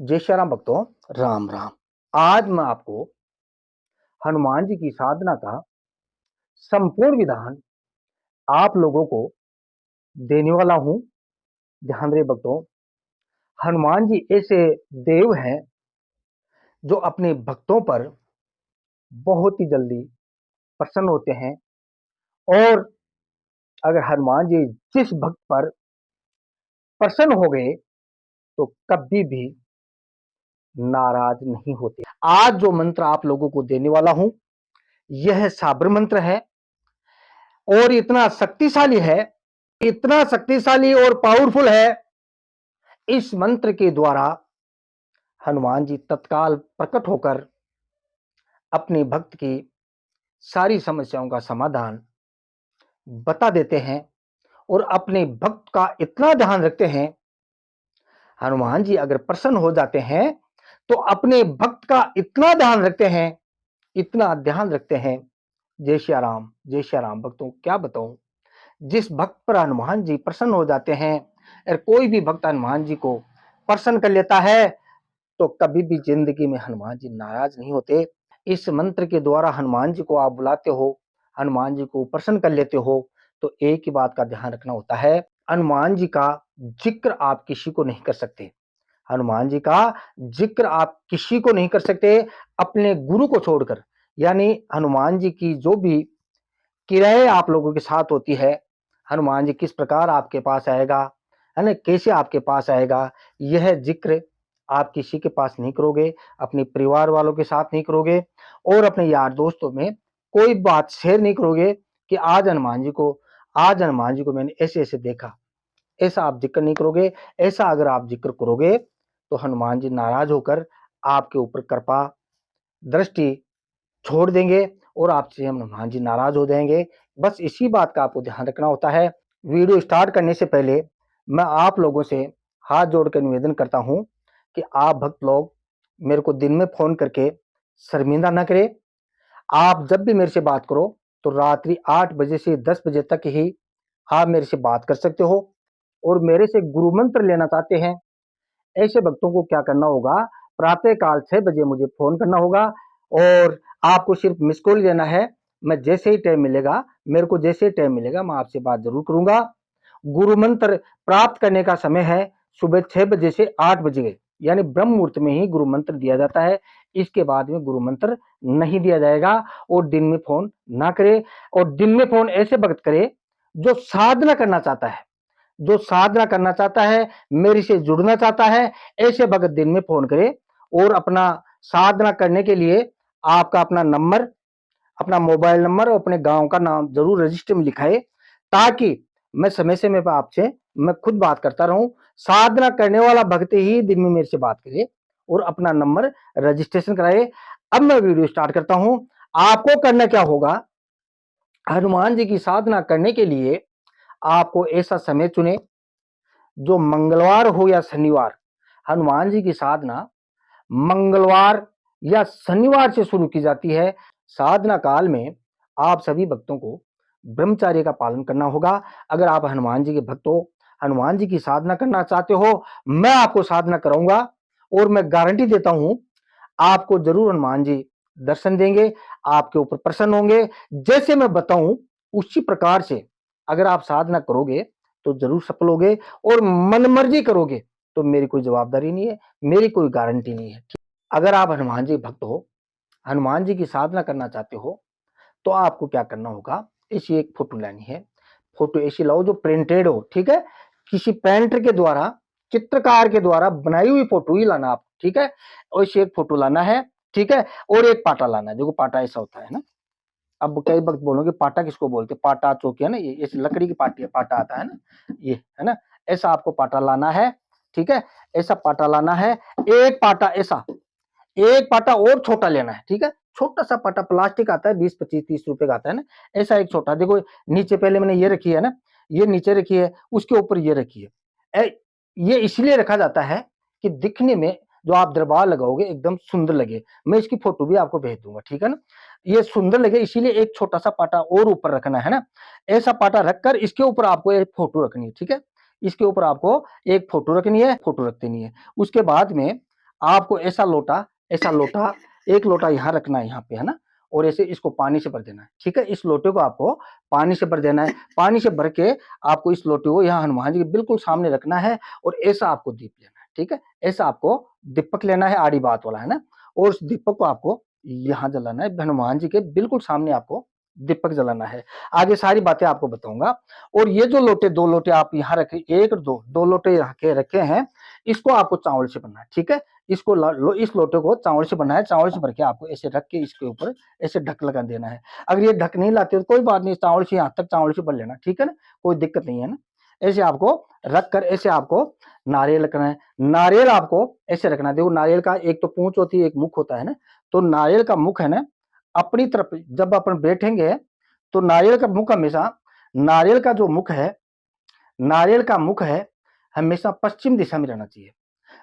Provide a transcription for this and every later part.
जय श्री राम भक्तों, राम राम। आज मैं आपको हनुमान जी की साधना का संपूर्ण विधान आप लोगों को देने वाला हूं। ध्यान रहे भक्तों, हनुमान जी ऐसे देव हैं जो अपने भक्तों पर बहुत ही जल्दी प्रसन्न होते हैं। और अगर हनुमान जी जिस भक्त पर प्रसन्न हो गए तो कभी भी नाराज नहीं होते। आज जो मंत्र आप लोगों को देने वाला हूं, यह साबर मंत्र है और इतना शक्तिशाली है, इतना शक्तिशाली और पावरफुल है। इस मंत्र के द्वारा हनुमान जी तत्काल प्रकट होकर अपने भक्त की सारी समस्याओं का समाधान बता देते हैं और अपने भक्त का इतना ध्यान रखते हैं। हनुमान जी अगर प्रसन्न हो जाते हैं तो अपने भक्त का इतना ध्यान रखते हैं, इतना ध्यान रखते हैं। जय श्री राम, जय श्री राम। भक्तों क्या बताऊं, जिस भक्त पर हनुमान जी प्रसन्न हो जाते हैं और कोई भी भक्त हनुमान जी को प्रसन्न कर लेता है तो कभी भी जिंदगी में हनुमान जी नाराज नहीं होते। इस मंत्र के द्वारा हनुमान जी को आप बुलाते हो, हनुमान जी को प्रसन्न कर लेते हो, तो एक ही बात का ध्यान रखना होता है, हनुमान जी का जिक्र आप किसी को नहीं कर सकते। हनुमान जी का जिक्र आप किसी को नहीं कर सकते अपने गुरु को छोड़कर। यानी हनुमान जी की जो भी क्रियाएं आप लोगों के साथ होती है, हनुमान जी किस प्रकार आपके पास आएगा, है ना, कैसे आपके पास आएगा, यह जिक्र आप किसी के पास नहीं करोगे, अपने परिवार वालों के साथ नहीं करोगे और अपने यार दोस्तों में कोई बात शेयर नहीं करोगे कि आज हनुमान जी को मैंने ऐसे ऐसे देखा। ऐसा आप जिक्र नहीं करोगे। ऐसा अगर आप जिक्र करोगे तो हनुमान जी नाराज होकर आपके ऊपर कृपा दृष्टि छोड़ देंगे और आपसे हनुमान जी नाराज हो जाएंगे। बस इसी बात का आपको ध्यान रखना होता है। वीडियो स्टार्ट करने से पहले मैं आप लोगों से हाथ जोड़कर निवेदन करता हूं कि आप भक्त लोग मेरे को दिन में फोन करके शर्मिंदा ना करें। आप जब भी मेरे से बात करो तो रात्रि 8 बजे से 10 बजे तक ही आप मेरे से बात कर सकते हो। और मेरे से गुरु मंत्र लेना चाहते हैं, ऐसे भक्तों को क्या करना होगा, प्रातः काल 6 बजे मुझे फोन करना होगा और आपको सिर्फ मिस कॉल देना है। मैं जैसे ही टाइम मिलेगा, मेरे को जैसे ही टाइम मिलेगा, मैं आपसे बात जरूर करूंगा। गुरु मंत्र प्राप्त करने का समय है सुबह 6 बजे से 8 बजे, यानी ब्रह्म मुहूर्त में ही गुरु मंत्र दिया जाता है। इसके बाद में गुरु मंत्र नहीं दिया जाएगा। और दिन में फोन ना करे, और दिन में फोन ऐसे भक्त करे जो साधना करना चाहता है, जो साधना करना चाहता है, मेरे से जुड़ना चाहता है, ऐसे भगत दिन में फोन करे। और अपना साधना करने के लिए आपका अपना नंबर, अपना मोबाइल नंबर और अपने गांव का नाम जरूर रजिस्टर में लिखाए, ताकि मैं समय समय पर आपसे मैं खुद बात करता रहूं। साधना करने वाला भक्त ही दिन में मेरे से बात करे और अपना नंबर रजिस्ट्रेशन कराए। अब मैं वीडियो स्टार्ट करता हूं। आपको करना क्या होगा, हनुमान जी की साधना करने के लिए आपको ऐसा समय चुने जो मंगलवार हो या शनिवार। हनुमान जी की साधना मंगलवार या शनिवार से शुरू की जाती है। साधना काल में आप सभी भक्तों को ब्रह्मचर्य का पालन करना होगा। अगर आप हनुमान जी के भक्त हो, हनुमान जी की साधना करना चाहते हो, मैं आपको साधना कराऊंगा और मैं गारंटी देता हूं आपको जरूर हनुमान जी दर्शन देंगे, आपके ऊपर प्रसन्न होंगे। जैसे मैं बताऊं उसी प्रकार से अगर आप साधना करोगे तो जरूर सफल होगे। और मनमर्जी करोगे तो मेरी कोई जवाबदारी नहीं है, मेरी कोई गारंटी नहीं है। अगर आप हनुमान जी भक्त हो, हनुमान जी की साधना करना चाहते हो, तो आपको क्या करना होगा, ऐसी एक फोटो लेनी है। फोटो ऐसी लाओ जो प्रिंटेड हो, ठीक है, किसी पेंटर के द्वारा, चित्रकार के द्वारा बनाई हुई फोटो ही लाना आप, ठीक है। ऐसी एक फोटो लाना है, ठीक है। और एक पाटा लाना है। देखो पाटा ऐसा होता है ना, अब कई वक्त बोलोगे पाटा किसको बोलते, पाटा चौकी है ना, ये लकड़ी की पाटी पाटा आता है ना, ये है ना। ऐसा आपको पाटा लाना है, ठीक है। ऐसा पाटा लाना है। एक पाटा ऐसा, एक पाटा और छोटा लेना है, ठीक है। छोटा सा पाटा प्लास्टिक आता है, 20 25 30 रुपए का आता है ना, ऐसा एक छोटा। देखो नीचे पहले मैंने ये रखी है ना, ये नीचे रखी है, उसके ऊपर ये रखी है। ये इसलिए रखा जाता है कि दिखने में जो आप दरबार लगाओगे एकदम सुंदर लगे। मैं इसकी फोटो भी आपको भेज दूंगा, ठीक है ना। ये सुंदर लगे इसीलिए एक छोटा सा पाटा और ऊपर रखना है ना। ऐसा पाटा रखकर इसके ऊपर आपको एक फोटो रखनी है, ठीक है। इसके ऊपर आपको एक फोटो रखनी है, फोटो रख देनी है। उसके बाद में आपको ऐसा लोटा, एक लोटा यहाँ रखना है यहाँ पे, है ना, और ऐसे इसको पानी से भर देना है, ठीक है। इस लोटे को आपको पानी से भर देना है। पानी से भर के आपको इस लोटे को यहाँ हनुमान जी के बिल्कुल सामने रखना है और ऐसा आपको दीप लेना है, ठीक है। ऐसा आपको दीपक लेना है, आड़ी बात वाला, है ना, और उस दीपक को आपको यहाँ जलाना है, हनुमान जी के बिल्कुल सामने आपको दीपक जलाना है। आगे सारी बातें आपको बताऊंगा। और ये जो लोटे, 2 लोटे आप यहाँ रखे, 1 और 2 लोटे यहाँ के रखे हैं, इसको आपको चावल से भरना है, ठीक है। इसको इस लोटे को चावल से भरना है। चावल से भर के आपको ऐसे रख के इसके ऊपर ऐसे ढक लगा देना है। अगर ये ढक नहीं लाते तो कोई बात नहीं, चावल से यहाँ तक चावल से भर लेना, ठीक है ना, कोई दिक्कत नहीं है ना। ऐसे आपको रख कर ऐसे आपको नारियल रखना है। नारियल आपको ऐसे रखना है। देखो, नारियल का एक तो पूंछ होती है, एक मुख होता है ना, तो नारियल का मुख है ना अपनी तरफ, जब अपन बैठेंगे तो नारियल का मुख हमेशा, नारियल का जो मुख है, नारियल का मुख है हमेशा पश्चिम दिशा में रहना चाहिए।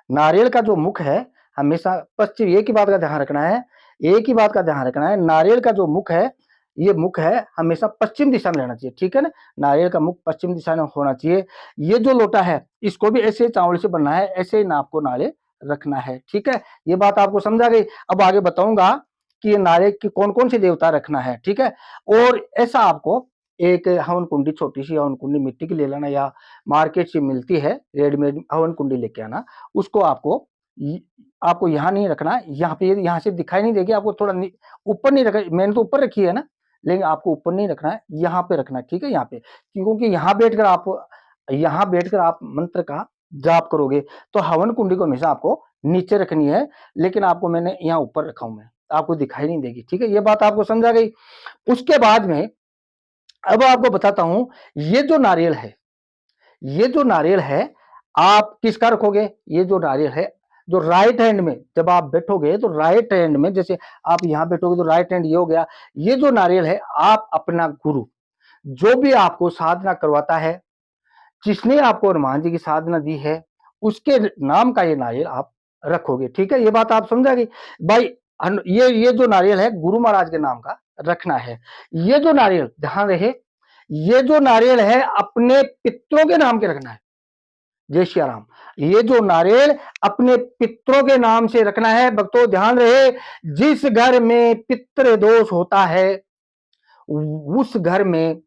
नारियल का जो मुख है हमेशा पश्चिम, एक ही बात का ध्यान रखना है, एक ही बात का ध्यान रखना है, नारियल का जो मुख है, ये मुख है हमेशा पश्चिम दिशा में रहना चाहिए, ठीक है ना। नारियल का मुख पश्चिम दिशा में होना चाहिए। ये जो लोटा है इसको भी ऐसे चावल से बनना है, ऐसे ही नाप को नारियल रखना है, ठीक है। ये बात आपको समझा गई। अब आगे बताऊंगा कि ये नारियल की कौन कौन सी देवता रखना है, ठीक है। और ऐसा आपको एक हवन कुंडी, छोटी सी हवन कुंडी मिट्टी की ले लेना, या मार्केट से मिलती है रेडीमेड हवन कुंडी लेके आना। उसको आपको यहाँ नहीं रखना, यहाँ पे, यहाँ से दिखाई नहीं देगी आपको, थोड़ा ऊपर नहीं रखा, मैंने तो ऊपर रखी है ना, लेकिन आपको ऊपर नहीं रखना है, यहाँ पे रखना है, ठीक है। यहाँ पे, क्योंकि यहाँ बैठकर आप मंत्र का जाप करोगे, तो हवन कुंडी को हमेशा आपको नीचे रखनी है, लेकिन आपको मैंने यहाँ ऊपर रखा हूं, मैं आपको दिखाई नहीं देगी, ठीक है। ये बात आपको समझा गई। उसके बाद में अब आपको बताता हूं, ये जो नारियल है, ये जो नारियल है आप किसका रखोगे। ये जो नारियल है, जो राइट हैंड में जब आप बैठोगे तो राइट हैंड में, जैसे आप यहां बैठोगे तो राइट हैंड ये हो गया। ये जो नारियल है आप अपना गुरु, जो भी आपको साधना करवाता है, जिसने आपको हनुमान जी की साधना दी है, उसके नाम का ये नारियल आप रखोगे, ठीक है। ये बात आप समझा गई भाई। ये जो नारियल है गुरु महाराज के नाम का रखना है। ये जो नारियल, ध्यान रहे, ये जो नारियल है अपने पितरों के नाम के रखना है। जय श्री राम। ये जो नारियल अपने पितरों के नाम से रखना है। भक्तों ध्यान रहे, जिस घर में पितृ दोष होता है उस घर में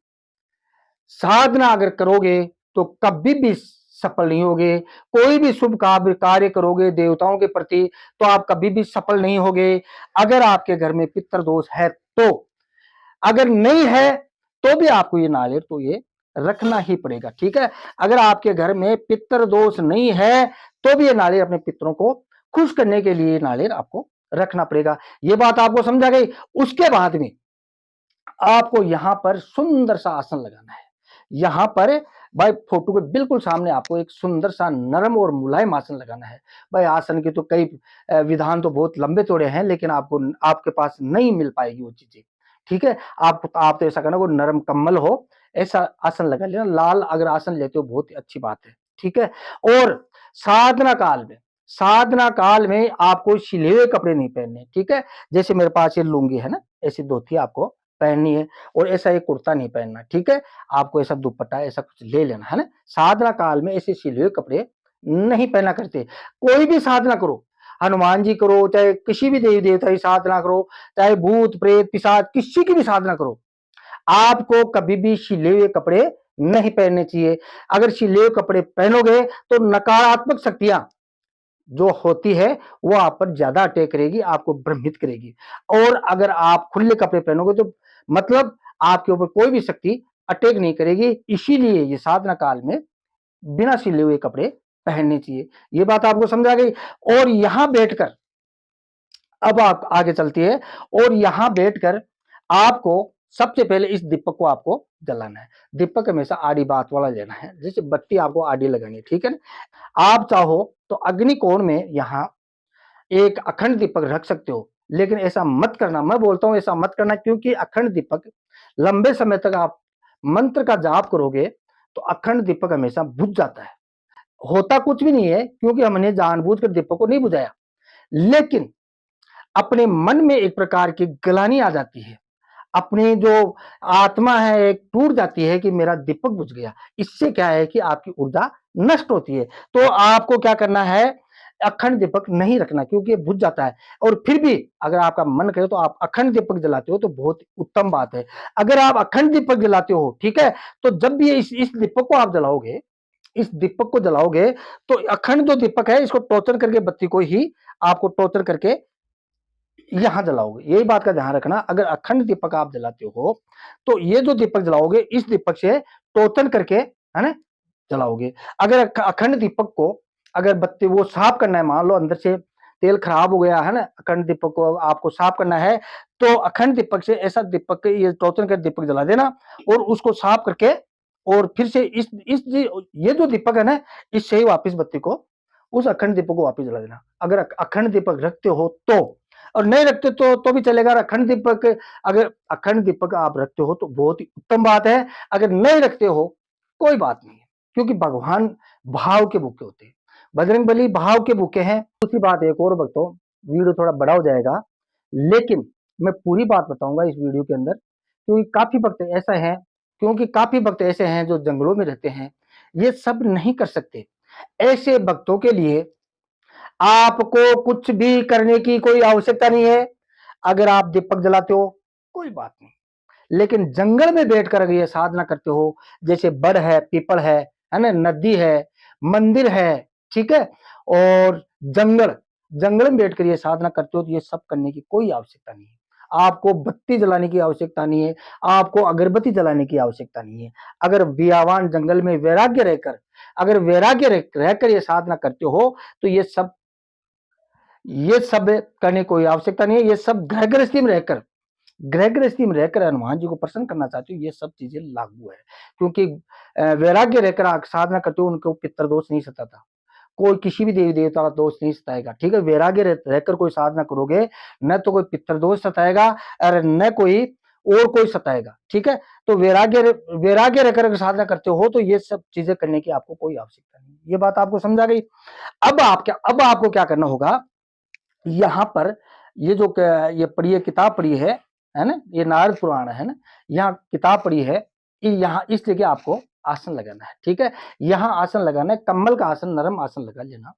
साधना अगर करोगे तो कभी भी सफल नहीं होगे। कोई भी शुभ कार्य करोगे देवताओं के प्रति तो आप कभी भी सफल नहीं होगे, अगर आपके घर में पितृ दोष है तो। अगर नहीं है तो भी आपको ये नारियल तो ये रखना ही पड़ेगा, ठीक है। अगर आपके घर में पितृ दोष नहीं है तो भी ये नारियल, अपने पितरों को खुश करने के लिए नारियल आपको रखना पड़ेगा। ये बात आपको समझा गई। उसके बाद में आपको यहां पर सुंदर सा आसन लगाना है। यहां पर भाई फोटो के बिल्कुल सामने आपको एक सुंदर सा नरम और मुलायम आसन लगाना है। भाई आसन के तो कई विधान तो बहुत लंबे चौड़े हैं, लेकिन आपको आपके पास नहीं मिल पाएगी वो चीजें, ठीक है। आप तो ऐसा करना, कोई नरम कम्बल हो ऐसा आसन लगा लेना। लाल अगर आसन लेते हो बहुत ही अच्छी बात है, ठीक है। और साधना काल में, साधना काल में आपको सिले हुए कपड़े नहीं पहनने, ठीक है। जैसे मेरे पास ये लुंगी है ना, ऐसी धोती आपको पहननी है, और ऐसा एक कुर्ता नहीं पहनना, ठीक है। आपको ऐसा दुपट्टा ऐसा कुछ ले लेना है ना। साधना काल में ऐसे सिले हुए कपड़े नहीं पहना करते। कोई भी साधना करो, हनुमान जी करो, चाहे किसी भी देवी देवता की साधना करो, चाहे भूत प्रेत पिशाच किसी की भी साधना करो, आपको कभी भी सिले हुए कपड़े नहीं पहनने चाहिए। अगर सिले हुए कपड़े पहनोगे तो नकारात्मक शक्तियां जो होती है वो आप पर ज्यादा अटैक करेगी, आपको भ्रमित करेगी। और अगर आप खुले कपड़े पहनोगे तो मतलब आपके ऊपर कोई भी शक्ति अटैक नहीं करेगी। इसीलिए ये साधना काल में बिना सिले हुए कपड़े पहनने चाहिए। ये बात आपको समझा गई। और यहां बैठकर अब आप आगे चलती है, और यहां बैठकर आपको सबसे पहले इस दीपक को आपको जलाना है। दीपक हमेशा आड़ी बात वाला लेना है, जैसे बत्ती आपको आड़ी लगानी है, ठीक है ना। आप चाहो तो अग्निकोण में यहां एक अखंड दीपक रख सकते हो, लेकिन ऐसा मत करना। मैं बोलता हूं ऐसा मत करना, क्योंकि अखंड दीपक लंबे समय तक आप मंत्र का जाप करोगे तो अखंड दीपक हमेशा बुझ जाता है। होता कुछ भी नहीं है, क्योंकि हमने जानबूझकर दीपक को नहीं बुझाया, लेकिन अपने मन में एक प्रकार की ग्लानि आ जाती है, अपनी जो आत्मा है एक टूट जाती है कि मेरा दीपक बुझ गया। इससे क्या है कि आपकी ऊर्जा नष्ट होती है। तो आपको क्या करना है, अखंड दीपक नहीं रखना, क्योंकि ये बुझ जाता है। और फिर भी अगर आपका मन करे तो आप अखंड दीपक जलाते हो तो बहुत उत्तम बात है। अगर आप अखंड दीपक जलाते हो, ठीक है, तो जब भी इस दीपक को आप जलाओगे, इस दीपक को जलाओगे, तो अखंड जो दीपक है इसको टोचन करके, बत्ती को ही आपको टोचन करके यहां जलाओगे। यही बात का ध्यान रखना। अगर अखंड दीपक आप जलाते हो तो ये जो दीपक जलाओगे इस दीपक से टोचन करके, है ना, जलाओगे। अगर अखंड दीपक को, अगर बत्ती वो साफ करना है, मान लो अंदर से तेल खराब हो गया है ना, अखंड दीपक को आपको साफ करना है, तो अखंड दीपक से ऐसा दीपक ये टोचन कर दीपक जला देना और उसको साफ करके, और फिर से इस ये जो दीपक है ना, इससे ही वापस बत्ती को, उस अखंड दीपक को वापस जला देना। अगर अखंड दीपक रखते हो तो, और नहीं रखते तो भी चलेगा। अखंड दीपक, अगर अखंड दीपक आप रखते हो तो बहुत ही उत्तम बात है। अगर नहीं रखते हो कोई बात नहीं है, क्योंकि भगवान भाव के भूखे होते हैं, बजरंगबली भाव के भूखे हैं। दूसरी बात एक और भक्तों, वीडियो थोड़ा बड़ा हो जाएगा, लेकिन मैं पूरी बात बताऊंगा इस वीडियो के अंदर, क्योंकि काफी भक्त ऐसा है, क्योंकि काफी भक्त ऐसे हैं जो जंगलों में रहते हैं, ये सब नहीं कर सकते। ऐसे भक्तों के लिए आपको कुछ भी करने की कोई आवश्यकता नहीं है। अगर आप दीपक जलाते हो कोई बात नहीं, लेकिन जंगल में बैठकर अगर ये साधना करते हो, जैसे बड़ है, पीपल है ना, नदी है, मंदिर है, ठीक है, और जंगल, जंगल में बैठकर ये साधना करते हो, तो ये सब करने की कोई आवश्यकता नहीं है। आपको बत्ती जलाने की आवश्यकता नहीं है, आपको अगरबत्ती जलाने की आवश्यकता नहीं है। अगर बियावान जंगल में वैराग्य रहकर, अगर वैराग्य रहकर ये साधना करते हो, तो ये सब करने की कोई आवश्यकता नहीं है। ये सब गृह गृहस्थी में रहकर, गृह गृहस्थी में रहकर हनुमान जी को प्रसन्न करना चाहते हो, ये सब चीजें लागू है। क्योंकि वैराग्य रहकर आप साधना करते हो, उनको पितृदोष नहीं सताता, कोई किसी भी देवी देवता का दोष नहीं सताएगा, ठीक है। वैराग्य रहकर कोई साधना करोगे, न तो कोई पितृदोष सताएगा और न कोई और कोई सताएगा, ठीक है। तो वैराग्य रहकर अगर साधना करते हो तो ये सब चीजें करने की आपको कोई आवश्यकता नहीं। ये बात आपको समझा गई। अब आपको क्या करना होगा, यहाँ पर ये जो ये पढ़िए, किताब पढ़ी है ना, ये नारद पुराण है ना, यहाँ किताब पढ़ी है, यहाँ इस जगह आपको आसन लगाना है, ठीक है। यहाँ आसन लगाना है, कम्बल का आसन, नरम आसन लगा लेना।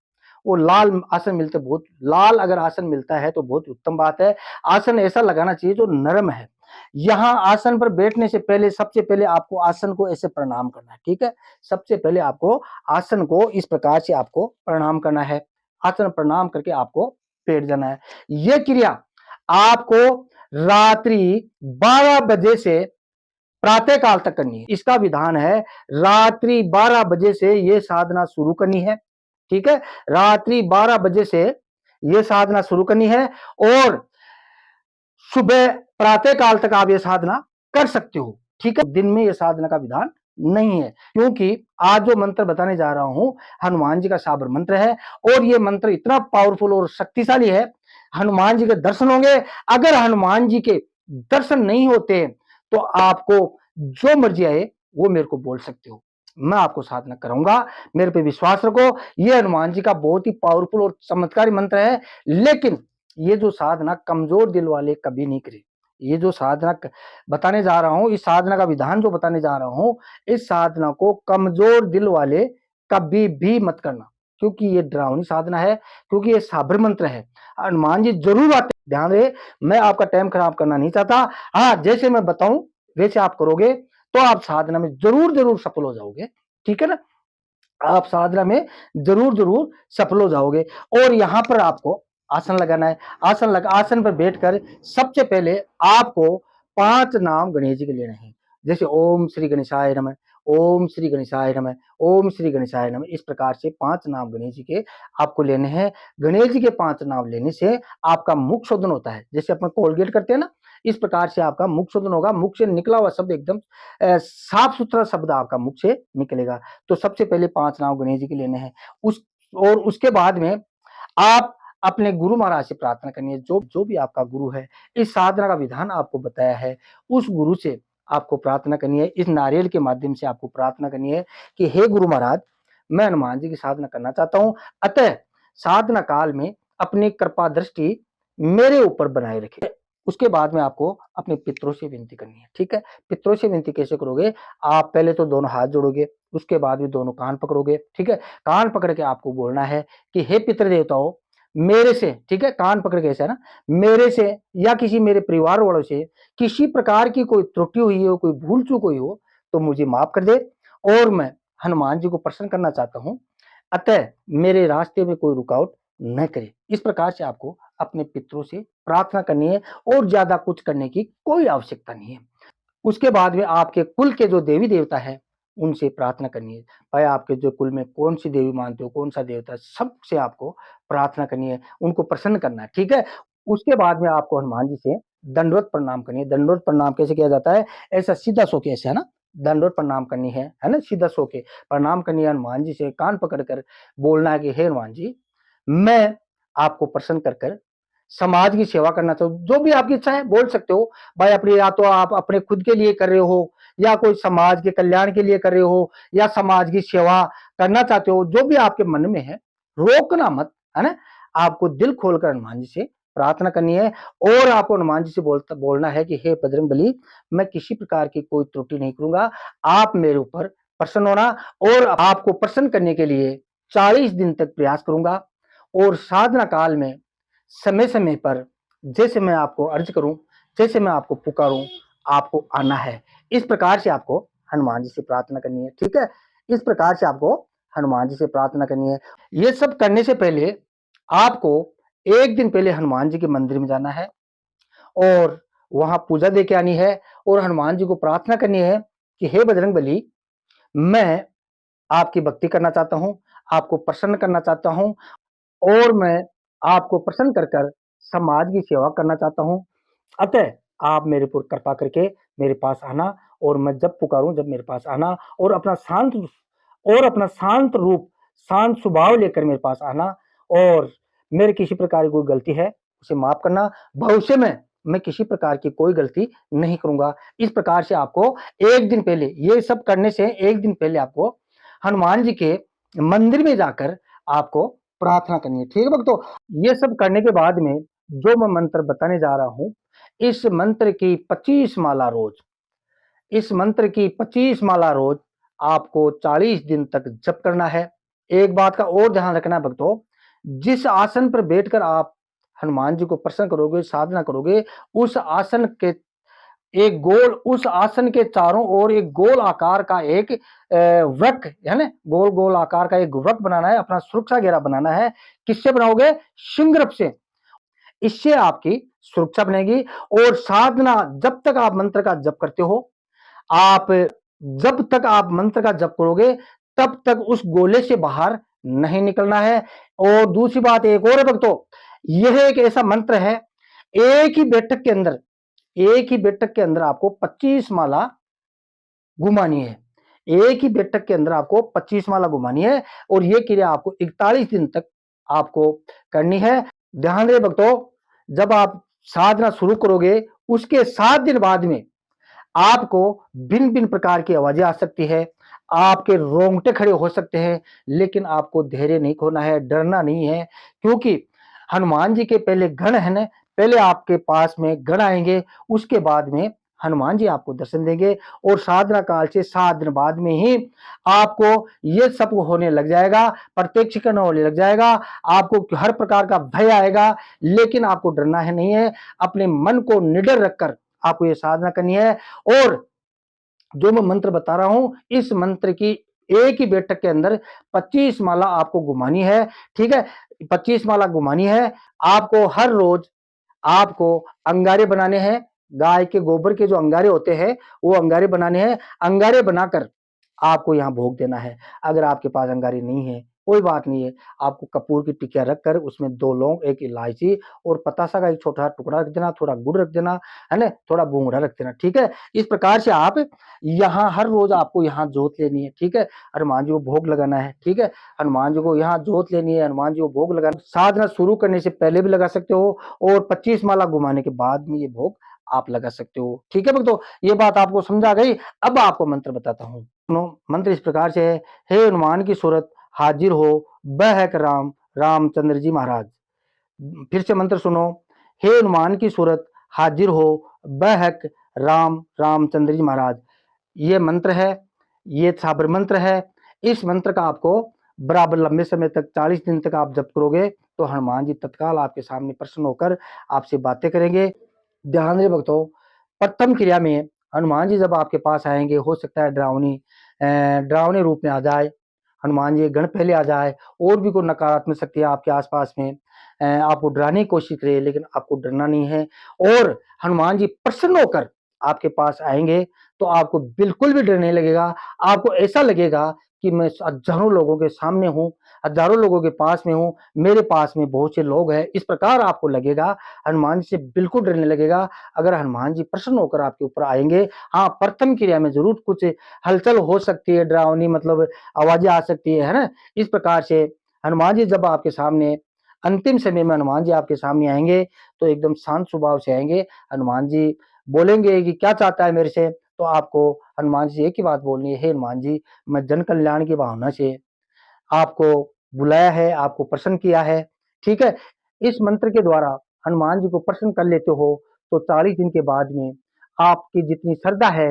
वो लाल आसन मिलते, बहुत लाल अगर आसन मिलता है तो बहुत उत्तम बात है। आसन ऐसा लगाना चाहिए जो नरम है। यहाँ आसन पर बैठने से पहले, सबसे पहले आपको आसन को ऐसे प्रणाम करना है, ठीक है। सबसे पहले आपको आसन को इस प्रकार से आपको प्रणाम करना है। आसन प्रणाम करके आपको पेट जाना है। यह क्रिया आपको रात्रि 12 बजे से प्रातः काल तक करनी है। इसका विधान है रात्रि 12 बजे से यह साधना शुरू करनी है, ठीक है। रात्रि 12 बजे से यह साधना शुरू करनी है और सुबह प्रातः काल तक आप ये साधना कर सकते हो, ठीक है। दिन में ये साधना का विधान नहीं है, क्योंकि आज जो मंत्र बताने जा रहा हूं हनुमान जी का साबर मंत्र है, और ये मंत्र इतना पावरफुल और शक्तिशाली है। हनुमान जी के दर्शन होंगे। अगर हनुमान जी के दर्शन नहीं होते तो आपको जो मर्जी आए वो मेरे को बोल सकते हो, मैं आपको साधना कराऊंगा। मेरे पे विश्वास रखो। ये हनुमान जी का बहुत ही पावरफुल और चमत्कारी मंत्र है। लेकिन ये जो साधना कमजोर दिल वाले कभी नहीं करे। ये जो साधना बताने जा रहा हूं, इस साधना का विधान जो बताने जा रहा हूं, इस साधना को कमजोर दिल वाले कभी भी मत करना, क्योंकि ये डरावनी साधना है, क्योंकि ये साबर मंत्र है। हनुमान जी जरूर आते, ध्यान रहे। मैं आपका टाइम खराब करना नहीं चाहता। हाँ, जैसे मैं बताऊं वैसे आप करोगे तो आप साधना में जरूर जरूर सफल हो जाओगे, ठीक है ना। आप साधना में जरूर जरूर सफल हो जाओगे। और यहां पर आपको आसन लगाना है। आसन पर बैठकर सबसे पहले आपको 5 नाम गणेश जी के लेने हैं। जैसे ओम श्री गणेशाय नमः, ओम श्री गणेशाय नमः, ओम श्री गणेशाय नमः। इस प्रकार से 5 नाम गणेश जी के आपको लेने हैं। गणेश जी के 5 नाम लेने से आपका मुख शोधन होता है। जैसे अपन कोलगेट करते हैं ना, इस प्रकार से आपका मुख शोधन होगा। मुख से निकला हुआ शब्द एकदम साफ सुथरा शब्द आपका मुख से निकलेगा। तो सबसे पहले 5 नाम गणेश जी के लेने हैं। और उसके बाद में आप अपने गुरु महाराज से प्रार्थना करनी है। जो भी आपका गुरु है, इस साधना का विधान आपको बताया है, उस गुरु से आपको प्रार्थना करनी है। इस नारियल के माध्यम से आपको प्रार्थना करनी है कि हे गुरु महाराज, मैं हनुमान जी की साधना करना चाहता हूं, अतः साधना काल में अपनी कृपा दृष्टि मेरे ऊपर बनाए रखे। उसके बाद में आपको अपने पितरों से विनती करनी है, ठीक है। पितरों से विनती कैसे करोगे? आप पहले तो दोनों हाथ जोड़ोगे, उसके बाद भी दोनों कान पकड़ोगे, ठीक है। कान पकड़ के आपको बोलना है कि हे पितृ देवताओं, मेरे से, ठीक है, कान पकड़ के ऐसा ना, मेरे से या किसी मेरे परिवार वालों से किसी प्रकार की कोई त्रुटि हुई हो, कोई भूल चूक हुई हो तो मुझे माफ कर दे, और मैं हनुमान जी को प्रसन्न करना चाहता हूं, अतः मेरे रास्ते में कोई रुकावट न करे। इस प्रकार से आपको अपने पितरों से प्रार्थना करनी है, और ज्यादा कुछ करने की कोई आवश्यकता नहीं है। उसके बाद में आपके कुल के जो देवी देवता है उनसे प्रार्थना करनी है। भाई आपके जो कुल में कौन सी देवी मानते हो, कौन सा देवता, सबसे आपको प्रार्थना करनी है, उनको प्रसन्न करना है, ठीक है। उसके बाद में आपको हनुमान जी से दंडवत प्रणाम करनी है। दंडवत प्रणाम कैसे किया जाता है? ऐसा सीधा सो के, ऐसे है ना, दंडवत प्रणाम करनी है ना, सीधा सो के प्रणाम करनी है। हनुमान जी से कान पकड़ कर बोलना है कि हे हनुमान जी, मैं आपको प्रसन्न कर कर समाज की सेवा करना चाहूँ। जो भी आपकी इच्छा है बोल सकते हो भाई, अपनी, या तो आप अपने खुद के लिए कर रहे हो, या कोई समाज के कल्याण के लिए कर रहे हो, या समाज की सेवा करना चाहते हो, जो भी आपके मन में है, रोकना मत, है ना। आपको दिल खोलकर हनुमान जी से प्रार्थना करनी है, और आपको हनुमान जी से बोलना है कि हे बजरंगबली, मैं किसी प्रकार की कोई त्रुटि नहीं करूंगा, आप मेरे ऊपर प्रसन्न होना, और आपको प्रसन्न करने के लिए 40 दिन तक प्रयास करूंगा, और साधना काल में समय समय पर जैसे मैं आपको अर्ज करूं, जैसे मैं आपको पुकारूं, आपको आना है। इस प्रकार से आपको हनुमान जी से प्रार्थना करनी है, ठीक है। इस प्रकार से आपको हनुमान जी से प्रार्थना करनी है। ये सब करने से पहले आपको एक दिन पहले हनुमान जी के मंदिर में जाना है, और वहां पूजा दे के आनी है, और हनुमान जी को प्रार्थना करनी है कि हे बजरंगबली, मैं आपकी भक्ति करना चाहता हूं, आपको प्रसन्न करना चाहता हूं, और मैं आपको प्रसन्न कर कर समाज की सेवा करना चाहता हूँ। अतः आप मेरे पर कृपा करके मेरे पास आना, और मैं जब पुकारूं जब मेरे पास आना, और अपना शांत रूप, शांत स्वभाव लेकर मेरे पास आना, और मेरे किसी प्रकार की कोई गलती है उसे माफ करना। भविष्य में मैं किसी प्रकार की कोई गलती नहीं करूंगा। इस प्रकार से आपको एक दिन पहले, ये सब करने से एक दिन पहले आपको हनुमान जी के मंदिर में जाकर आपको प्रार्थना करनी है, ठीक है भक्तों। ये सब करने के बाद में जो मैं मंत्र बताने जा रहा हूं, इस मंत्र की 25 माला रोज, इस मंत्र की 25 माला रोज आपको 40 दिन तक जप करना है। एक बात का और ध्यान रखना है भक्तों, जिस आसन पर बैठकर आप हनुमान जी को प्रसन्न करोगे, साधना करोगे, उस आसन के एक गोल, उस आसन के चारों ओर एक गोल आकार का एक वृक्क, है ना, गोल गोल आकार का एक वृक्क बनाना है, अपना सुरक्षा घेरा बनाना है। किससे बनाओगे? सिंगरप से। इससे आपकी सुरक्षा बनेगी, और साधना, जब तक आप मंत्र का जप करते हो, आप जब तक आप मंत्र का जप करोगे तब तक उस गोले से बाहर नहीं निकलना है। और दूसरी बात एक और है भक्तों, यह एक ऐसा मंत्र है, एक ही बैठक के अंदर, एक ही बैठक के अंदर आपको 25 माला घुमानी है। एक ही बैठक के अंदर आपको 25 माला घुमानी है, और यह क्रिया आपको 41 दिन तक आपको करनी है। ध्यान रहे भक्तों, जब आप साधना शुरू करोगे उसके 7 दिन बाद में आपको भिन्न भिन्न प्रकार की आवाजें आ सकती है, आपके रोंगटे खड़े हो सकते हैं, लेकिन आपको धैर्य नहीं खोना है, डरना नहीं है, क्योंकि हनुमान जी के पहले गण है ना, पहले आपके पास में गण आएंगे, उसके बाद में हनुमान जी आपको दर्शन देंगे, और साधना काल से 7 दिन बाद में ही आपको ये सब होने लग जाएगा, प्रत्यक्षीकरण होने लग जाएगा, आपको हर प्रकार का भय आएगा, लेकिन आपको डरना है नहीं है। अपने मन को निडर रखकर आपको ये साधना करनी है, और जो मैं मंत्र बता रहा हूं, इस मंत्र की एक ही बैठक के अंदर 25 माला आपको घुमानी है, ठीक है। 25 माला घुमानी है। आपको हर रोज आपको अंगारे बनाने हैं, गाय के गोबर के जो अंगारे होते हैं वो अंगारे बनाने हैं। अंगारे बनाकर आपको यहाँ भोग देना है। अगर आपके पास अंगारे नहीं है कोई बात नहीं है, आपको कपूर की टिकिया रखकर उसमें 2 लौंग, 1 इलायची और पतासा का एक छोटा टुकड़ा रख देना, थोड़ा गुड़ रख देना, है ना, थोड़ा भूंगड़ा रख देना, ठीक है। इस प्रकार से आप यहाँ हर रोज आपको यहाँ जोत लेनी है, ठीक है। हनुमान जी को भोग लगाना है, ठीक है। हनुमान जी को यहाँ जोत लेनी है, हनुमान जी को भोग लगाना। साधना शुरू करने से पहले भी लगा सकते हो, और 25 माला घुमाने के बाद में ये भोग आप लगा सकते हो, ठीक है भक्तों। ये बात आपको समझा गई। अब आपको मंत्र बताता हूँ। मंत्र इस प्रकार से है, हे हनुमान की सूरत हाजिर हो, वह है राम, रामचंद्र जी महाराज। फिर से मंत्र सुनो, हे हनुमान की सूरत हाजिर हो बहक राम रामचंद्र जी महाराज। ये मंत्र है, ये साबर मंत्र है। इस मंत्र का आपको बराबर लंबे समय तक 40 दिन तक आप जप करोगे तो हनुमान जी तत्काल आपके सामने प्रसन्न होकर आपसे बातें करेंगे। ध्यान दें भक्तों, प्रथम क्रिया में हनुमान जी जब आपके पास आएंगे, हो सकता है डरावने रूप में आ जाए, हनुमान जी गण पहले आ जाए, और भी कोई नकारात्मक शक्तियां आपके आसपास में आपको डराने की कोशिश करे, लेकिन आपको डरना नहीं है। और हनुमान जी प्रसन्न होकर आपके पास आएंगे तो आपको बिल्कुल भी डर नहीं लगेगा। आपको ऐसा लगेगा कि मैं हजारों लोगों के सामने हूँ, हजारों लोगों के पास में हूँ, मेरे पास में बहुत से लोग हैं, इस प्रकार आपको लगेगा। हनुमान जी से बिल्कुल डर नहीं लगेगा अगर हनुमान जी प्रसन्न होकर आपके ऊपर आएंगे। हाँ, प्रथम क्रिया में जरूर कुछ हलचल हो सकती है, डरावनी मतलब आवाजें आ सकती है ना। इस प्रकार से हनुमान जी जब आपके सामने अंतिम समय में हनुमान जी आपके सामने आएंगे तो एकदम शांत स्वभाव से आएंगे। हनुमान जी बोलेंगे कि क्या चाहता है मेरे से, तो आपको हनुमान जी एक ही बात बोलनी है, हे हनुमान जी, मैं जन कल्याण की भावना से आपको बुलाया है, आपको प्रसन्न किया है। ठीक है? इस मंत्र के द्वारा हनुमान जी को प्रसन्न कर लेते हो तो 40 दिन के बाद में आपकी जितनी श्रद्धा है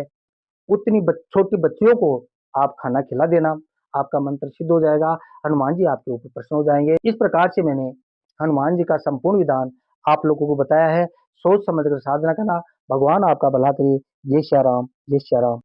उतनी छोटी बच्चियों को आप खाना खिला देना, आपका मंत्र सिद्ध हो जाएगा, हनुमान जी आपके ऊपर प्रसन्न हो जाएंगे। इस प्रकार से मैंने हनुमान जी का संपूर्ण विधान आप लोगों को बताया है। सोच समझ कर साधना करना। भगवान आपका भला करे। जय श्री राम, जय श्री राम।